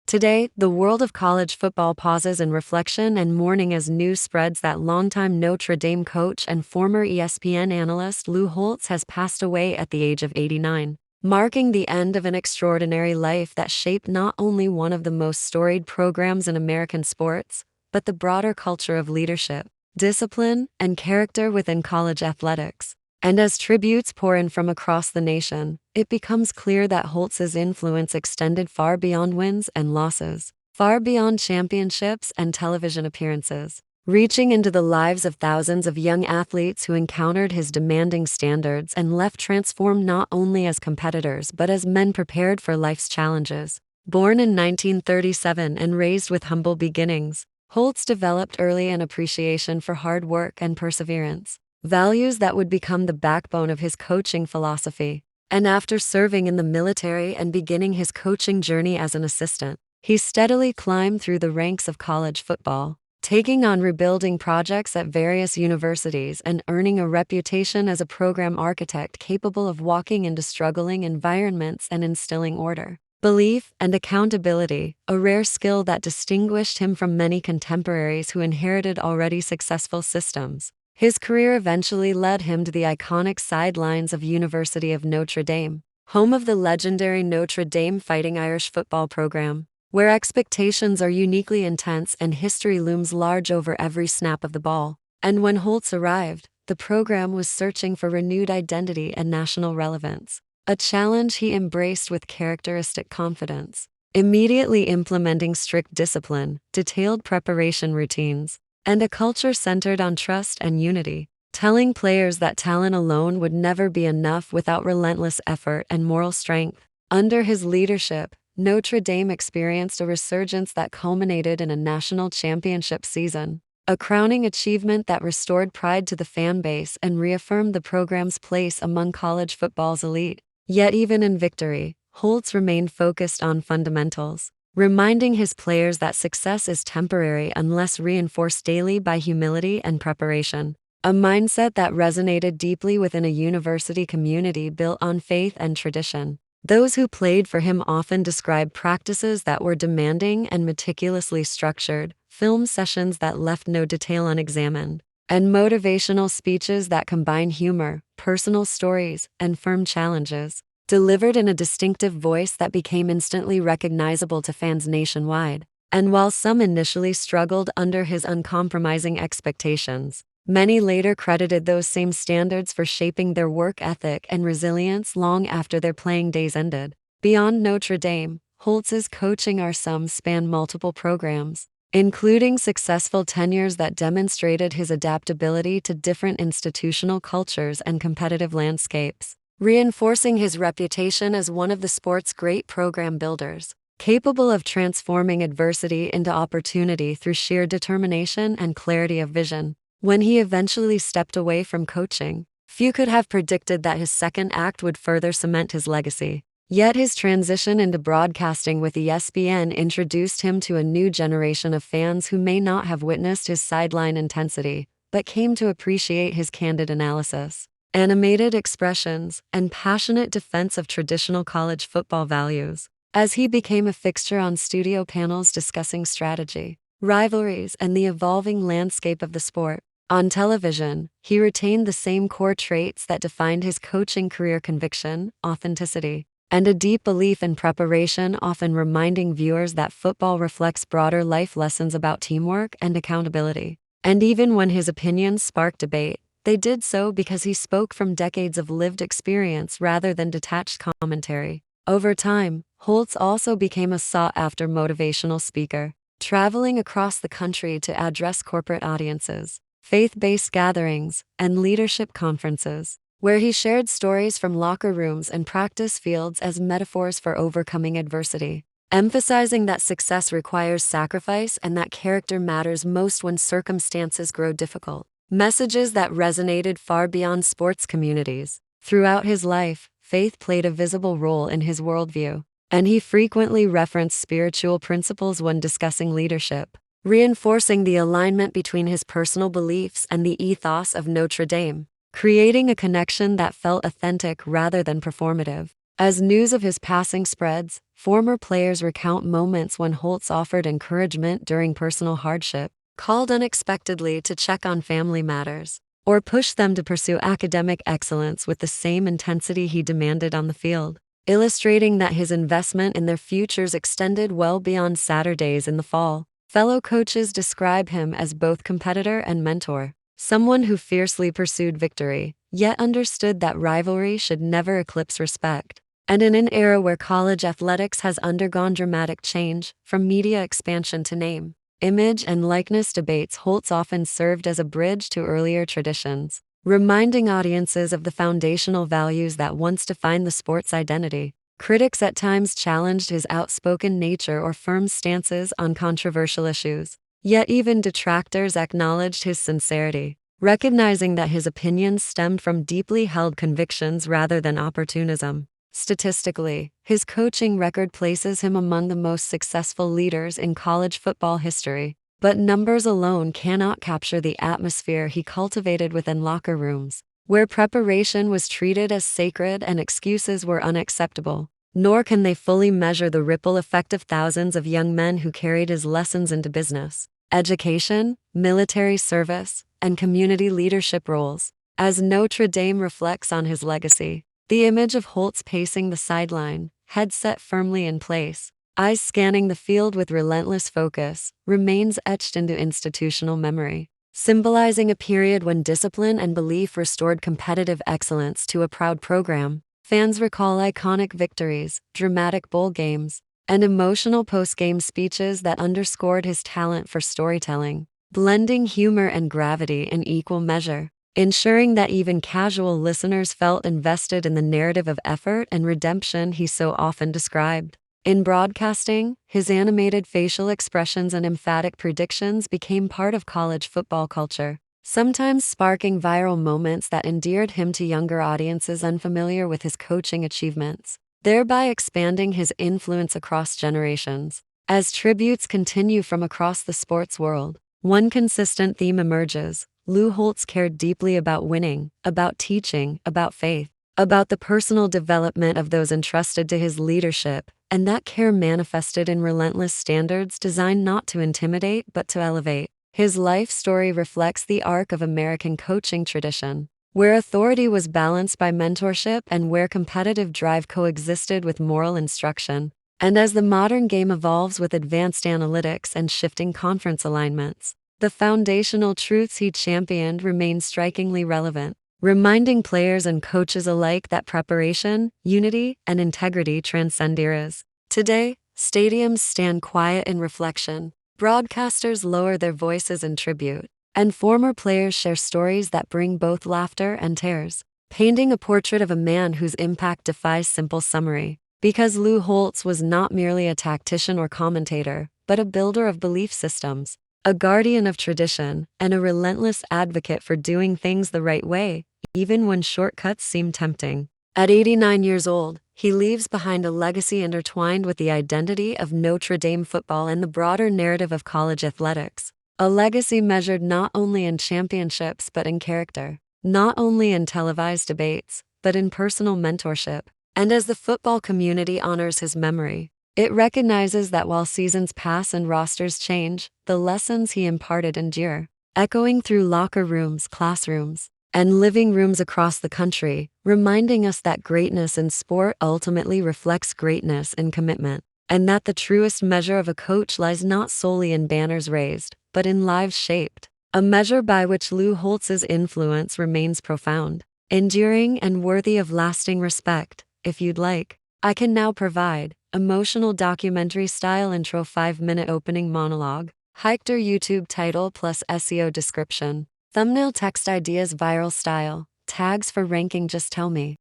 Today, the world of college football pauses in reflection and mourning as news spreads that longtime Notre Dame coach and former ESPN analyst Lou Holtz has passed away at the age of 89, marking the end of an extraordinary life that shaped not only one of the most storied programs in American sports, but the broader culture of leadership, discipline, and character within college athletics. And as tributes pour in from across the nation, it becomes clear that Holtz's influence extended far beyond wins and losses, far beyond championships and television appearances, reaching into the lives of thousands of young athletes who encountered his demanding standards and left transformed not only as competitors but as men prepared for life's challenges. Born in 1937 and raised with humble beginnings, Holtz developed early an appreciation for hard work and perseverance, values that would become the backbone of his coaching philosophy. And after serving in the military and beginning his coaching journey as an assistant, he steadily climbed through the ranks of college football, taking on rebuilding projects at various universities and earning a reputation as a program architect capable of walking into struggling environments and instilling order, belief, and accountability, a rare skill that distinguished him from many contemporaries who inherited already successful systems. His career eventually led him to the iconic sidelines of University of Notre Dame, home of the legendary Notre Dame Fighting Irish football program, where expectations are uniquely intense and history looms large over every snap of the ball. And when Holtz arrived, the program was searching for renewed identity and national relevance, a challenge he embraced with characteristic confidence, immediately implementing strict discipline, detailed preparation routines, and a culture centered on trust and unity, telling players that talent alone would never be enough without relentless effort and moral strength. Under his leadership, Notre Dame experienced a resurgence that culminated in a national championship season, a crowning achievement that restored pride to the fan base and reaffirmed the program's place among college football's elite. Yet even in victory, Holtz remained focused on fundamentals, reminding his players that success is temporary unless reinforced daily by humility and preparation, a mindset that resonated deeply within a university community built on faith and tradition. Those who played for him often described practices that were demanding and meticulously structured, film sessions that left no detail unexamined, and motivational speeches that combine humor, personal stories, and firm challenges, delivered in a distinctive voice that became instantly recognizable to fans nationwide. And while some initially struggled under his uncompromising expectations, many later credited those same standards for shaping their work ethic and resilience long after their playing days ended. Beyond Notre Dame, Holtz's coaching arms spanned multiple programs, including successful tenures that demonstrated his adaptability to different institutional cultures and competitive landscapes, reinforcing his reputation as one of the sport's great program builders, capable of transforming adversity into opportunity through sheer determination and clarity of vision. When he eventually stepped away from coaching, few could have predicted that his second act would further cement his legacy. Yet his transition into broadcasting with ESPN introduced him to a new generation of fans who may not have witnessed his sideline intensity, but came to appreciate his candid analysis, animated expressions, and passionate defense of traditional college football values. As he became a fixture on studio panels discussing strategy, rivalries, and the evolving landscape of the sport, on television, he retained the same core traits that defined his coaching career: conviction, authenticity, and a deep belief in preparation, often reminding viewers that football reflects broader life lessons about teamwork and accountability. And even when his opinions sparked debate, they did so because he spoke from decades of lived experience rather than detached commentary. Over time, Holtz also became a sought-after motivational speaker, traveling across the country to address corporate audiences, faith-based gatherings, and leadership conferences, where he shared stories from locker rooms and practice fields as metaphors for overcoming adversity, emphasizing that success requires sacrifice and that character matters most when circumstances grow difficult. Messages that resonated far beyond sports communities. Throughout his life, faith played a visible role in his worldview, and he frequently referenced spiritual principles when discussing leadership, reinforcing the alignment between his personal beliefs and the ethos of Notre Dame, creating a connection that felt authentic rather than performative. As news of his passing spreads, former players recount moments when Holtz offered encouragement during personal hardship, called unexpectedly to check on family matters, or pushed them to pursue academic excellence with the same intensity he demanded on the field, illustrating that his investment in their futures extended well beyond Saturdays in the fall. Fellow coaches describe him as both competitor and mentor, someone who fiercely pursued victory, yet understood that rivalry should never eclipse respect. And in an era where college athletics has undergone dramatic change, from media expansion to name, image, and likeness debates, Holtz often served as a bridge to earlier traditions, reminding audiences of the foundational values that once defined the sport's identity. Critics at times challenged his outspoken nature or firm stances on controversial issues, yet even detractors acknowledged his sincerity, recognizing that his opinions stemmed from deeply held convictions rather than opportunism. Statistically, his coaching record places him among the most successful leaders in college football history, but numbers alone cannot capture the atmosphere he cultivated within locker rooms, where preparation was treated as sacred and excuses were unacceptable. Nor can they fully measure the ripple effect of thousands of young men who carried his lessons into business, education, military service, and community leadership roles. As Notre Dame reflects on his legacy, the image of Holtz pacing the sideline, head set firmly in place, eyes scanning the field with relentless focus, remains etched into institutional memory, symbolizing a period when discipline and belief restored competitive excellence to a proud program. Fans recall iconic victories, dramatic bowl games, and emotional post-game speeches that underscored his talent for storytelling, blending humor and gravity in equal measure, ensuring that even casual listeners felt invested in the narrative of effort and redemption he so often described. In broadcasting, his animated facial expressions and emphatic predictions became part of college football culture, sometimes sparking viral moments that endeared him to younger audiences unfamiliar with his coaching achievements, thereby expanding his influence across generations. As tributes continue from across the sports world, one consistent theme emerges. Lou Holtz cared deeply about winning, about teaching, about faith, about the personal development of those entrusted to his leadership, and that care manifested in relentless standards designed not to intimidate but to elevate. His life story reflects the arc of American coaching tradition, where authority was balanced by mentorship and where competitive drive coexisted with moral instruction. And as the modern game evolves with advanced analytics and shifting conference alignments, the foundational truths he championed remain strikingly relevant, reminding players and coaches alike that preparation, unity, and integrity transcend eras. Today, stadiums stand quiet in reflection, broadcasters lower their voices in tribute, and former players share stories that bring both laughter and tears, painting a portrait of a man whose impact defies simple summary. Because Lou Holtz was not merely a tactician or commentator, but a builder of belief systems, a guardian of tradition, and a relentless advocate for doing things the right way, even when shortcuts seem tempting. At 89 years old, he leaves behind a legacy intertwined with the identity of Notre Dame football and the broader narrative of college athletics. A legacy measured not only in championships but in character, not only in televised debates, but in personal mentorship. And as the football community honors his memory, it recognizes that while seasons pass and rosters change, the lessons he imparted endure, echoing through locker rooms, classrooms, and living rooms across the country, reminding us that greatness in sport ultimately reflects greatness in commitment, and that the truest measure of a coach lies not solely in banners raised, but in lives shaped, a measure by which Lou Holtz's influence remains profound, enduring, and worthy of lasting respect. If you'd like, I can now provide emotional documentary-style intro 5-minute opening monologue, hiked or YouTube title plus SEO description, thumbnail text ideas viral style, tags for ranking just tell me.